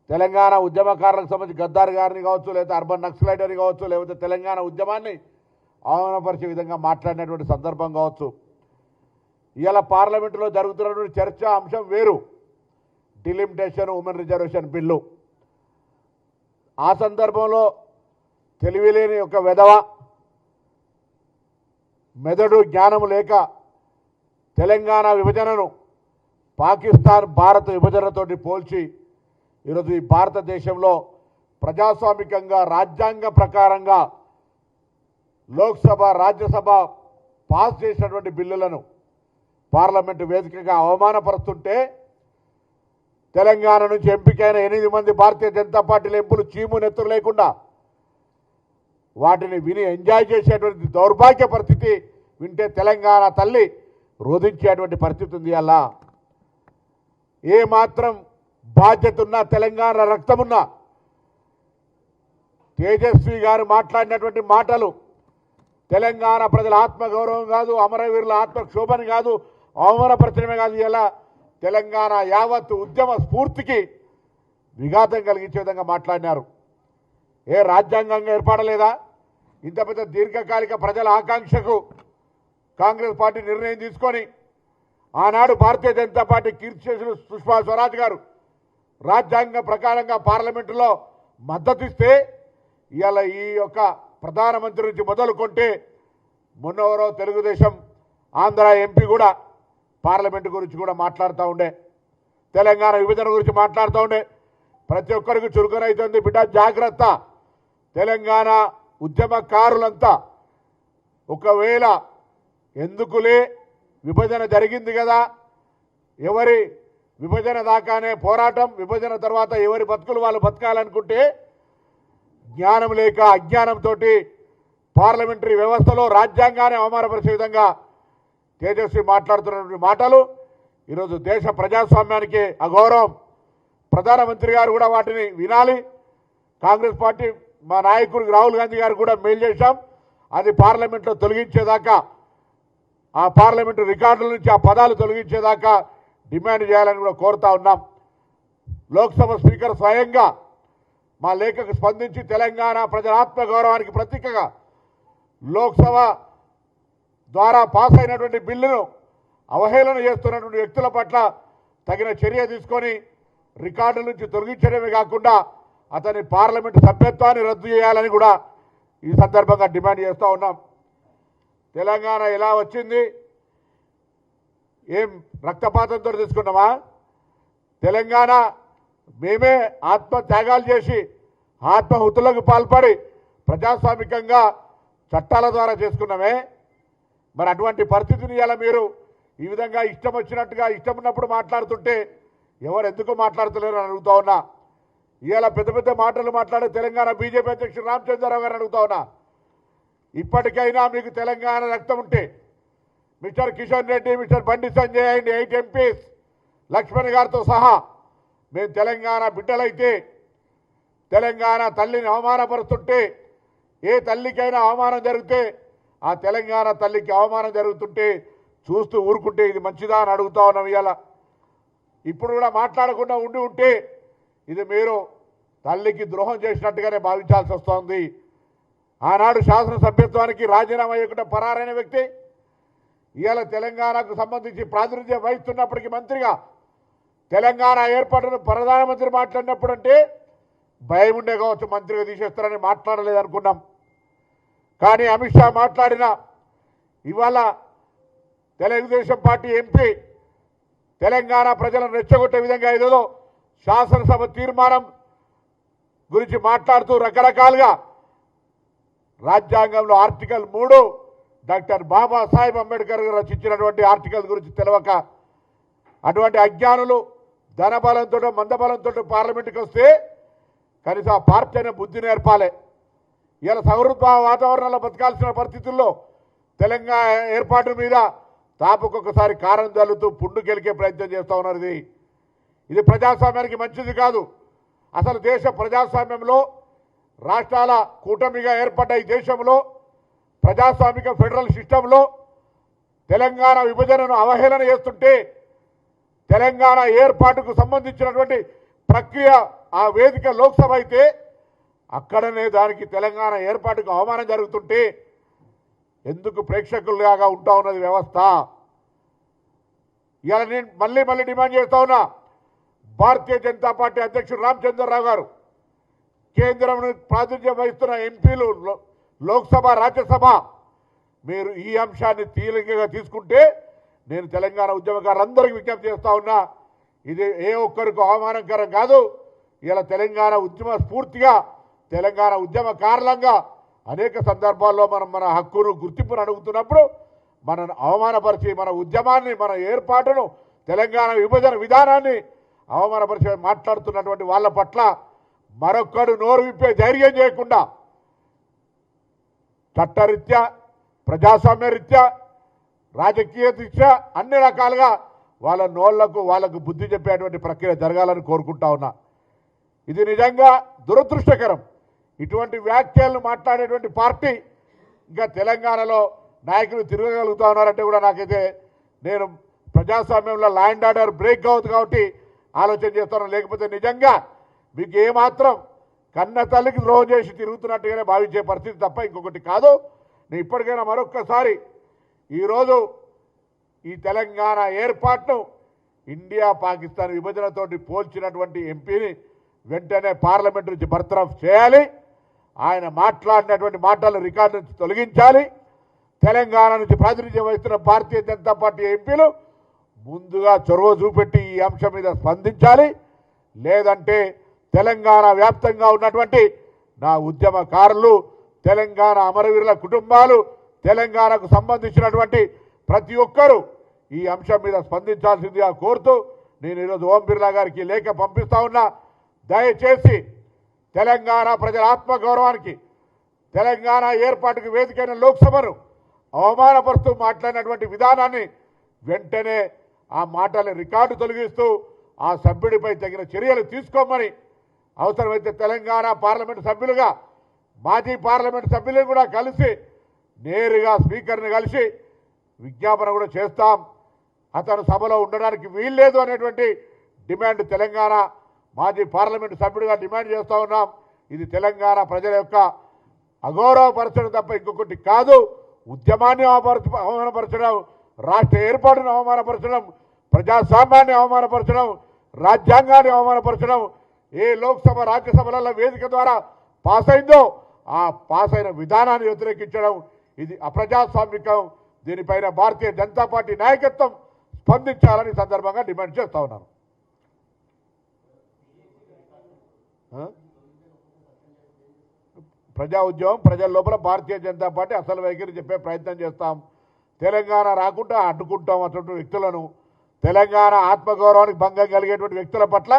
తెలంగాణ ఉద్యమకారులకు సంబంధించి గద్దార్ గారిని కావచ్చు, లేకపోతే అర్బన్ నక్సలైట్ అని కావచ్చు, లేకపోతే తెలంగాణ ఉద్యమాన్ని అవమానపరిచే విధంగా మాట్లాడినటువంటి సందర్భం కావచ్చు. ఇవాళ పార్లమెంటులో జరుగుతున్నటువంటి చర్చ అంశం వేరు, డిలిమిటేషన్ ఉమెన్ రిజర్వేషన్ బిల్లు. ఆ సందర్భంలో తెలివిలేని ఒక వెధవ, మెదడు జ్ఞానం లేక తెలంగాణ విభజనను పాకిస్తాన్ భారత విభజనతోటి పోల్చి ఈరోజు ఈ భారతదేశంలో ప్రజాస్వామికంగా రాజ్యాంగ ప్రకారంగా లోక్సభ రాజ్యసభ పాస్ చేసినటువంటి బిల్లులను పార్లమెంటు వేదికగా అవమానపరుస్తుంటే తెలంగాణ నుంచి ఎంపికైన 8 మంది భారతీయ జనతా పార్టీల ఎంపులు చీము నెత్తురు లేకుండా వాటిని విని ఎంజాయ్ చేసేటువంటి దౌర్భాగ్య పరిస్థితి వింటే తెలంగాణ తల్లి రోధించేటువంటి పరిస్థితి ఉంది. అలా ఏమాత్రం బాధ్యత ఉన్న తెలంగాణ రక్తమున్న తేజస్వి గారు మాట్లాడినటువంటి మాటలు తెలంగాణ ప్రజల ఆత్మగౌరవం కాదు, అమరవీరుల ఆత్మక్షోభని కాదు, అవమానపరచడమే కాదు, ఇలా తెలంగాణ యావత్ ఉద్యమ స్ఫూర్తికి విఘాతం కలిగించే విధంగా మాట్లాడినారు. ఏ రాజ్యాంగంగా ఏర్పడలేదా? ఇంత పెద్ద దీర్ఘకాలిక ప్రజల ఆకాంక్షకు కాంగ్రెస్ పార్టీ నిర్ణయం తీసుకొని ఆనాడు భారతీయ జనతా పార్టీ కీర్తిశేషులు సుష్మా స్వరాజ్ గారు రాజ్యాంగ ప్రకారంగా పార్లమెంటులో మద్దతిస్తే ఇవాళ ఈ యొక్క ప్రధానమంత్రి నుంచి మొదలుకొంటే మొన్నవరో తెలుగుదేశం ఆంధ్ర ఎంపీ కూడా పార్లమెంటు గురించి కూడా మాట్లాడుతూ ఉండే, తెలంగాణ విభజన గురించి మాట్లాడుతూ ఉండే. ప్రతి ఒక్కరికి చురుకునైతుంది బిడ్డ, జాగ్రత్త. తెలంగాణ ఉద్యమకారులంతా ఒకవేళ ఎందుకులే విభజన జరిగింది కదా, ఎవరి విభజన దాకానే పోరాటం, విభజన తర్వాత ఎవరి బతుకులు వాళ్ళు బతకాలనుకుంటే జ్ఞానం లేక అజ్ఞానంతో పార్లమెంటరీ వ్యవస్థలో రాజ్యాంగాన్ని అవమానపరిచే విధంగా తేజస్వి మాట్లాడుతున్నటువంటి మాటలు ఈరోజు దేశ ప్రజాస్వామ్యానికి అగౌరవం. ప్రధానమంత్రి గారు కూడా వాటిని వినాలి. కాంగ్రెస్ పార్టీ మా నాయకుడు రాహుల్ గాంధీ గారు కూడా మెయిల్ చేశాం, అది పార్లమెంట్లో తొలగించేదాకా, ఆ పార్లమెంటు రికార్డుల నుంచి ఆ పదాలు తొలగించేదాకా డిమాండ్ చేయాలని కూడా కోరుతా ఉన్నాం. లోక్సభ స్పీకర్ స్వయంగా మా లేఖకు స్పందించి తెలంగాణ ప్రజల ఆత్మగౌరవానికి ప్రతీకగా లోక్సభ ద్వారా పాస్ అయినటువంటి బిల్లును అవహేళన చేస్తున్నటువంటి వ్యక్తుల పట్ల తగిన చర్య తీసుకొని రికార్డుల నుంచి తొలగించడమే కాకుండా అతని పార్లమెంటు సభ్యత్వాన్ని రద్దు చేయాలని కూడా ఈ సందర్భంగా డిమాండ్ చేస్తూ ఉన్నాం. తెలంగాణ ఎలా వచ్చింది? ఏం రక్తపాతంతో తీసుకున్నామా? తెలంగాణ మేమే ఆత్మత్యాగాలు చేసి ఆత్మహుతులకు పాల్పడి ప్రజాస్వామికంగా చట్టాల ద్వారా చేసుకున్నామే. మరి అటువంటి పరిస్థితిని ఇలా మీరు ఈ విధంగా ఇష్టం వచ్చినట్టుగా ఇష్టం ఉన్నప్పుడు మాట్లాడుతుంటే ఎవరు ఎందుకు మాట్లాడుతలేరు అని అడుగుతా ఉన్నా. ఇవాళ పెద్ద పెద్ద మాటలు మాట్లాడే తెలంగాణ బీజేపీ అధ్యక్షుడు రామచంద్రరావు గారిని అడుగుతా ఉన్నా, ఇప్పటికైనా మీకు తెలంగాణ రక్తం ఉంటే mister Kishan Reddy, mister Bandi Sanjay and 8 MPs Laxman గారితో సహా మేము తెలంగాణ బిడ్డలైతే తెలంగాణ తల్లిని అవమానపరుస్తుంటే, ఏ తల్లికైనా అవమానం జరిగితే ఆ తెలంగాణ తల్లికి అవమానం జరుగుతుంటే చూస్తూ ఊరుకుంటే ఇది మంచిదా అని అడుగుతా ఉన్నాం. ఇవాళ ఇప్పుడు కూడా మాట్లాడకుండా ఉండి ఉంటే ఇది మీరు తల్లికి ద్రోహం చేసినట్టుగానే భావించాల్సి వస్తోంది. ఆనాడు శాసనసభ్యత్వానికి రాజీనామా చేయకుండా పరారైన వ్యక్తి ఇవాళ తెలంగాణకు సంబంధించి ప్రాతినిధ్యం వహిస్తున్నప్పటికీ మంత్రిగా తెలంగాణ ఏర్పాటును ప్రధానమంత్రి మాట్లాడినప్పుడు అంటే భయం ఉండే కావచ్చు, మంత్రిగా తీసేస్తారని మాట్లాడలేదనుకున్నాం. కానీ అమిత్ షా మాట్లాడిన ఇవాళ తెలుగుదేశం పార్టీ ఎంపీ తెలంగాణ ప్రజలను రెచ్చగొట్టే విధంగా ఏదో శాసనసభ తీర్మానం గురించి మాట్లాడుతూ రకరకాలుగా రాజ్యాంగంలో ఆర్టికల్ 3 డాక్టర్ బాబాసాహెబ్ అంబేద్కర్ గారు రచించినటువంటి ఆర్టికల్ గురించి తెలవక అటువంటి అజ్ఞానులు ధనబలంతో మందబలంతో పార్లమెంటుకి వస్తే కనీసం ఆ పార్టీ అనే బుద్ధి నేర్పాలి. ఇలా సౌహృద వాతావరణంలో బతకాల్సిన పరిస్థితుల్లో తెలంగాణ ఏర్పాటు మీద తాపుకొకసారి కారం జల్లుతూ పుండు గెలికే ప్రయత్నం చేస్తూ ఉన్నారు. ఇది ప్రజాస్వామ్యానికి మంచిది కాదు. అసలు దేశ ప్రజాస్వామ్యంలో రాష్ట్రాల కూటమిగా ఏర్పడ్డ ఈ దేశంలో ప్రజాస్వామిక ఫెడరల్ సిస్టంలో తెలంగాణ విభజనను అవహేళన చేస్తుంటే తెలంగాణ ఏర్పాటుకు సంబంధించినటువంటి ప్రక్రియ ఆ వేదిక లోక్సభ అయితే అక్కడనే దానికి తెలంగాణ ఏర్పాటుకు అవమానం జరుగుతుంటే ఎందుకు ప్రేక్షకులుగా ఉంటా ఉన్నది వ్యవస్థ? ఇవాళ నేను మళ్ళీ డిమాండ్ చేస్తా ఉన్నా, భారతీయ జనతా పార్టీ అధ్యక్షుడు రామచంద్రరావు గారు, కేంద్రం ప్రాతినిధ్యం వహిస్తున్న ఎంపీలు, లోక్సభ రాజ్యసభ, మీరు ఈ అంశాన్ని తీవ్రంగా తీసుకుంటే నేను తెలంగాణ ఉద్యమకారులందరికీ విజ్ఞప్తి చేస్తా ఉన్నా, ఇది ఏ ఒక్కరికి అవమానకరం కాదు. ఇలా తెలంగాణ ఉద్యమ స్ఫూర్తిగా, తెలంగాణ ఉద్యమకారులంగా అనేక సందర్భాల్లో మనం మన హక్కును గుర్తింపును అడుగుతున్నప్పుడు మనను అవమానపరిచి, మన ఉద్యమాన్ని, మన ఏర్పాటును, తెలంగాణ విభజన విధానాన్ని అవమానపరిచి మాట్లాడుతున్నటువంటి వాళ్ళ పట్ల మరొక్కడు నోరు విప్పే ధైర్యం చేయకుండా చట్టరీత్యా, ప్రజాస్వామ్య రీత్యా, రాజకీయ రీత్యా అన్ని రకాలుగా వాళ్ళ నోళ్లకు వాళ్ళకు బుద్ధి చెప్పేటువంటి ప్రక్రియ జరగాలని కోరుకుంటా ఉన్నా. ఇది నిజంగా దురదృష్టకరం. ఇటువంటి వ్యాఖ్యలను మాట్లాడేటువంటి పార్టీ ఇంకా తెలంగాణలో నాయకులు తిరగగలుగుతా ఉన్నారంటే కూడా నాకైతే, నేను ప్రజాస్వామ్యంలో లా అండ్ ఆర్డర్ బ్రేక్ అవుతుంది కాబట్టి ఆలోచన చేస్తాను. లేకపోతే నిజంగా మీకు ఏమాత్రం కన్న తల్లికి ద్రోహం చేసి తిరుగుతున్నట్టుగానే భావించే పరిస్థితి తప్ప ఇంకొకటి కాదు. నేను ఇప్పటికైనా మరొక్కసారి ఈరోజు ఈ తెలంగాణ ఏర్పాటును ఇండియా పాకిస్తాన్ విభజనతోటి పోల్చినటువంటి ఎంపీని వెంటనే పార్లమెంట్ నుంచి బర్తరఫ్ చేయాలి. ఆయన మాట్లాడినటువంటి మాటలు రికార్డు నుంచి తొలగించాలి. తెలంగాణ నుంచి ప్రాతినిధ్యం వహిస్తున్న భారతీయ జనతా పార్టీ ఎంపీలు ముందుగా చొరవ చూపెట్టి ఈ అంశం మీద స్పందించాలి. లేదంటే తెలంగాణ వ్యాప్తంగా ఉన్నటువంటి నా ఉద్యమకారులు, తెలంగాణ అమరవీరుల కుటుంబాలు, తెలంగాణకు సంబంధించినటువంటి ప్రతి ఒక్కరూ ఈ అంశం మీద స్పందించాల్సిందిగా కోరుతూ నేను ఈరోజు ఓం బిర్లా గారికి లేఖ పంపిస్తా ఉన్నా. దయచేసి తెలంగాణ ప్రజల ఆత్మగౌరవానికి, తెలంగాణ ఏర్పాటుకు వేదికైన లోక్సభను అవమానపరుస్తూ మాట్లాడినటువంటి విధానాన్ని వెంటనే ఆ మాటల్ని రికార్డు తొలగిస్తూ ఆ సభ్యుడిపై తగిన చర్యలు తీసుకోమని, అవసరమైతే తెలంగాణ పార్లమెంటు సభ్యులుగా మాజీ పార్లమెంటు సభ్యులను కూడా కలిసి నేరుగా స్పీకర్ని కలిసి విజ్ఞాపన కూడా చేస్తాం. అతను సభలో ఉండడానికి వీల్లేదు అనేటువంటి డిమాండ్ తెలంగాణ మాజీ పార్లమెంటు సభ్యుడిగా డిమాండ్ చేస్తూ ఉన్నాం. ఇది తెలంగాణ ప్రజల యొక్క అగౌరవపరచడం తప్ప ఇంకొకటి కాదు. ఉద్యమాన్ని అవమానపరచడం, రాష్ట్ర ఏర్పాటును అవమానపరచడం, ప్రజాస్వామ్యాన్ని అవమానపరచడం, రాజ్యాంగాన్ని అవమానపరచడం, ఏ లోక్సభ రాజ్యసభలలో వేదిక ద్వారా పాస్ అయిందో ఆ పాస్ అయిన విధానాన్ని వ్యతిరేకించడం ఇది అప్రజాస్వామికం. దీనిపైన భారతీయ జనతా పార్టీ నాయకత్వం స్పందించాలని సందర్భంగా డిమాండ్ చేస్తా ఉన్నాను. ప్రజా ఉద్యమం ప్రజల లోపల భారతీయ జనతా పార్టీ అసలు వైఖరి చెప్పే ప్రయత్నం చేస్తాం. తెలంగాణ రాకుండా అడ్డుకుంటాం అటువంటి వ్యక్తులను. తెలంగాణ ఆత్మగౌరవానికి భంగం కలిగేటువంటి వ్యక్తుల పట్ల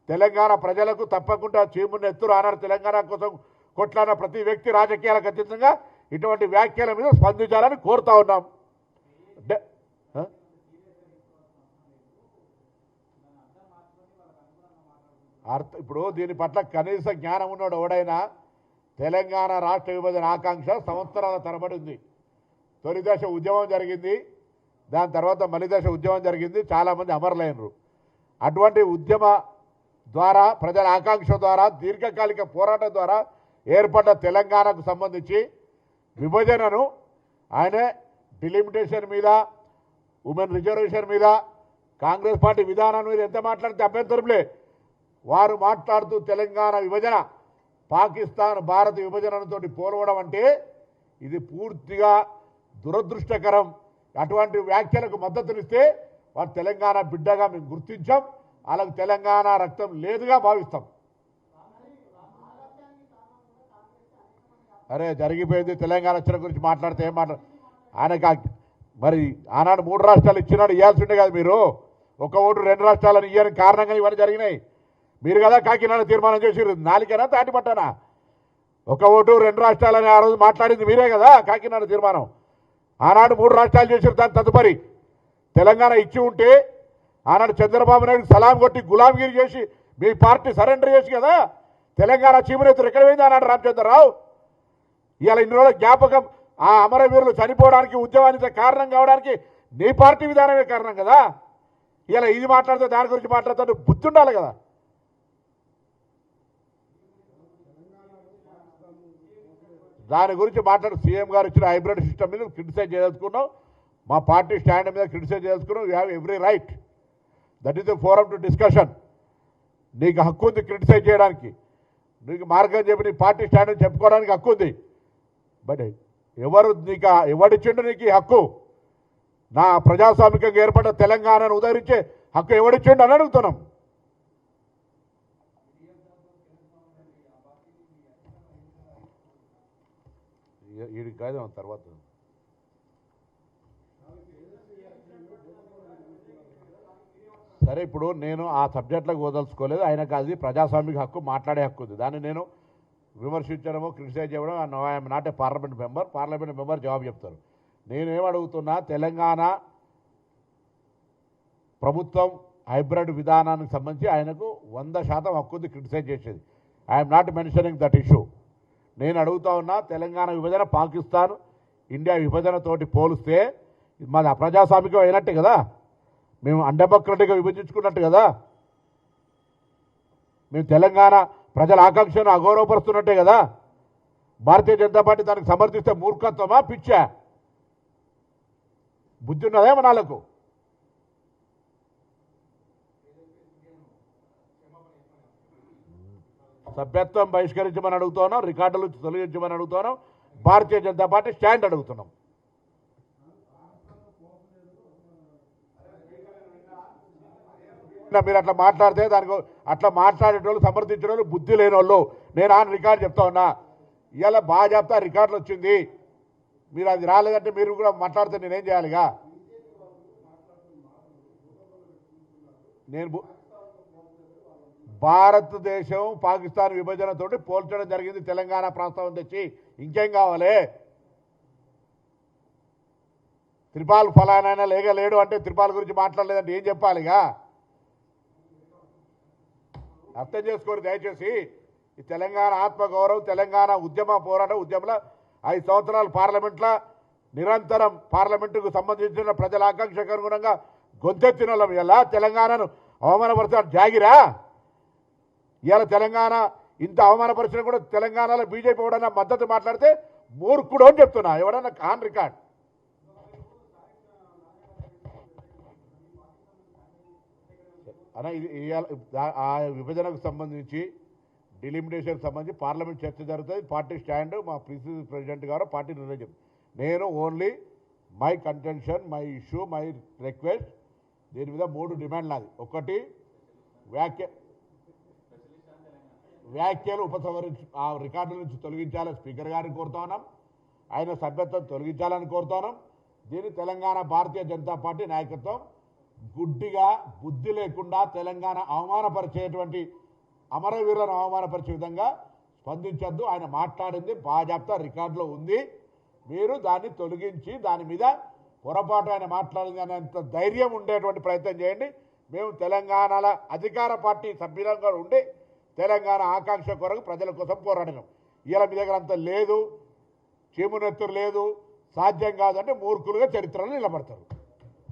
తెలంగాణ ప్రజలకు తప్పకుండా చీమున్న ఎత్తురు ఆనాడు తెలంగాణ కోసం కొట్లాడిన ప్రతి వ్యక్తి రాజకీయాలకు అతీతంగా ఇటువంటి వ్యాఖ్యల మీద స్పందించాలని కోరుతా ఉన్నాం. ఇప్పుడు దీని పట్ల కనీస జ్ఞానం ఉన్నాడు ఎవడైనా. తెలంగాణ రాష్ట్ర విభజన ఆకాంక్ష సంవత్సరాల తరబడి ఉంది. తొలి దశ ఉద్యమం జరిగింది, దాని తర్వాత మలి దశ ఉద్యమం జరిగింది, చాలామంది అమరులైనరు. అటువంటి ఉద్యమ ద్వారా, ప్రజల ఆకాంక్ష ద్వారా, దీర్ఘకాలిక పోరాటం ద్వారా ఏర్పడ్డ తెలంగాణకు సంబంధించి విభజనను ఆయన డిలిమిటేషన్ మీద, ఉమెన్ రిజర్వేషన్ మీద, కాంగ్రెస్ పార్టీ విధానం మీద ఎంత మాట్లాడితే అభ్యంతరంలే. వారు మాట్లాడుతూ తెలంగాణ విభజన పాకిస్తాన్ భారత విభజనతో పోలవడం అంటే ఇది పూర్తిగా దురదృష్టకరం. అటువంటి వ్యాఖ్యలకు మద్దతునిస్తే వారు తెలంగాణ బిడ్డగా మేము గుర్తించాం, వాళ్ళకు తెలంగాణ రక్తం లేదుగా భావిస్తాం. అరే జరిగిపోయింది. తెలంగాణ వచ్చిన గురించి మాట్లాడితే ఏం ఆయనకు మరి ఆనాడు 3 రాష్ట్రాలు ఇచ్చినాడు, ఇవ్వాల్సిండే కదా మీరు. ఒక ఓటు 2 రాష్ట్రాలను ఇవ్వని కారణంగా ఇవన్నీ జరిగినాయి. మీరు కదా కాకినాడ తీర్మానం చేసిరు, నాలుగేనా తాటిపట్టానా? ఒక ఓటు 2 రాష్ట్రాలని ఆ రోజు మాట్లాడింది మీరే కదా కాకినాడ తీర్మానం. ఆనాడు 3 రాష్ట్రాలు చేసారు. దాని తదుపరి తెలంగాణ ఇచ్చి ఉంటే ఆనాడు చంద్రబాబు నాయుడు సలాం కొట్టి గులాంగిరి చేసి మీ పార్టీ సరెండర్ చేసి కదా తెలంగాణ చీమనేతులు ఎక్కడ పోయింది ఆనాడు రామచంద్రరావు. ఇవాళ ఇన్ని రోజుల జ్ఞాపకం, ఆ అమరవీరులు చనిపోవడానికి, ఉద్యమానికి కారణం కావడానికి నీ పార్టీ విధానమే కారణం కదా. ఇలా ఇది మాట్లాడితే దాని గురించి మాట్లాడుతుంటే బుద్ధి ఉండాలి కదా. దాని గురించి మాట్లాడు. సీఎం గారు ఇచ్చిన హైబ్రిడ్ సిస్టమ్ మీద క్రిటిసైజ్ చేయదలుచుకున్నాం, మా పార్టీ స్టాండ్ మీద క్రిటిసైజ్ చేసుకున్నాం. You have every right, that is the forum to discussion. నీకు హక్కు ఉంది క్రిటిసైజ్ చేయడానికి, నీకు మార్గం చెప్పి నీ పార్టీ స్టాండ్ చెప్పుకోవడానికి హక్కు ఉంది. బట్ ఎవడిచ్చిండు నీకు ఈ హక్కు? నా ప్రజాస్వామికంగా ఏర్పడ్డ తెలంగాణను ఉదహరించే హక్కు ఎవడిచ్చిండు అని అడుగుతున్నాం. వీడికి కాదు తర్వాత. సరే, ఇప్పుడు నేను ఆ సబ్జెక్టులకు వదలుచుకోలేదు. ఆయనకు అది ప్రజాస్వామిక హక్కు, మాట్లాడే హక్కు ఉంది. దాన్ని నేను విమర్శించడమో క్రిటిసైజ్ చేయడం, I'm not a parliament member జవాబు చెప్తారు. నేనేమడుగుతున్నా, తెలంగాణ ప్రభుత్వం హైబ్రిడ్ విధానానికి సంబంధించి ఆయనకు 100% హక్కు ఉంది క్రిటిసైజ్ చేసేది. I'm not mentioning that issue. నేను అడుగుతా ఉన్నా, తెలంగాణ విభజన పాకిస్తాన్ ఇండియా విభజనతోటి పోలిస్తే మాది అప్రజాస్వామికం అయినట్టే కదా, మేము అన్డెమోక్రటిక్గా విభజించుకున్నట్టు కదా, మేము తెలంగాణ ప్రజల ఆకాంక్షను అగౌరవపరుస్తున్నట్టే కదా. భారతీయ జనతా పార్టీ దానికి సమర్థిస్తే మూర్ఖత్వమా, పిచ్చా? బుద్ధి ఉన్నదే మనాలకు? సభ్యత్వం బహిష్కరించమని అడుగుతున్నాం, రికార్డుల నుంచి తొలగించమని అడుగుతున్నాం, భారతీయ జనతా పార్టీ స్టాండ్ అడుగుతున్నాం. మీరు అట్లా మాట్లాడితే దానికి అట్లా మాట్లాడేటోళ్ళు, సమర్థించిన వాళ్ళు బుద్ధి లేని వాళ్ళు. నేను ఆ రికార్డు చెప్తా ఉన్నా, ఇవాళ బాగా చెప్తా రికార్డులు వచ్చింది. మీరు అది రాలేదంటే మీరు కూడా మాట్లాడితే నేనేం చేయాలిగా? నేను భారతదేశం పాకిస్తాన్ విభజనతోటి పోల్చడం జరిగింది తెలంగాణ ప్రస్తావన తెచ్చి. ఇంకేం కావాలి? త్రిపాల్ ఫలానైనా లేడు అంటే త్రిపాల్ గురించి మాట్లాడలేదంటే ఏం చెప్పాలిగా? అర్థం చేసుకోరు దయచేసి. ఈ తెలంగాణ ఆత్మగౌరవం, తెలంగాణ ఉద్యమంలో 5 సంవత్సరాలు పార్లమెంట్లో నిరంతరం పార్లమెంటుకు సంబంధించిన ప్రజల ఆకాంక్షకు అనుగుణంగా గొంతెత్తిన వాళ్ళం. ఇలా తెలంగాణను అవమానపరచాలి జాగిరా? ఇవాళ తెలంగాణ ఇంత అవమానపరిచిన కూడా తెలంగాణలో బీజేపీ ఎవడన్నా మద్దతు మాట్లాడితే మూర్ఖుడు అని చెప్తున్నా. ఎవడన్నా ఆన్ రికార్డ్. అన్న, ఆ విభజనకు సంబంధించి, డిలిమిటేషన్కి సంబంధించి పార్లమెంట్ చర్చ జరుగుతుంది. పార్టీ స్టాండ్ మా ప్రెసిడెంట్ గారు పార్టీ నిర్ణయం. నేను only my contention, my issue, my request, దీని మీద 3 డిమాండ్లు నాది. ఒకటి, వ్యాఖ్యలు ఉపసంహరించి ఆ రికార్డుల నుంచి తొలగించాలని స్పీకర్ గారిని కోరుతా ఉన్నాం. ఆయన సభ్యత్వం తొలగించాలని కోరుతా ఉన్నాం. దీన్ని తెలంగాణ భారతీయ జనతా పార్టీ నాయకత్వం గుడ్డిగా, బుద్ధి లేకుండా తెలంగాణ అవమానపరిచేటువంటి, అమరవీరులను అవమానపరిచే విధంగా స్పందించొద్దు. ఆయన మాట్లాడింది బాజాప్తా రికార్డులో ఉంది. మీరు దాన్ని తొలగించి దాని మీద పొరపాటు ఆయన మాట్లాడింది అనేంత ధైర్యం ఉండేటువంటి ప్రయత్నం చేయండి. మేము తెలంగాణలో అధికార పార్టీ సభ్యులంగా ఉండి తెలంగాణ ఆకాంక్ష కొరకు ప్రజల కోసం పోరాడినాం. ఇలా మీ దగ్గర అంత లేదు, చీమునెత్తురు లేదు, సాధ్యం కాదంటే మూర్ఖులుగా చరిత్రలో నిలబడతారు.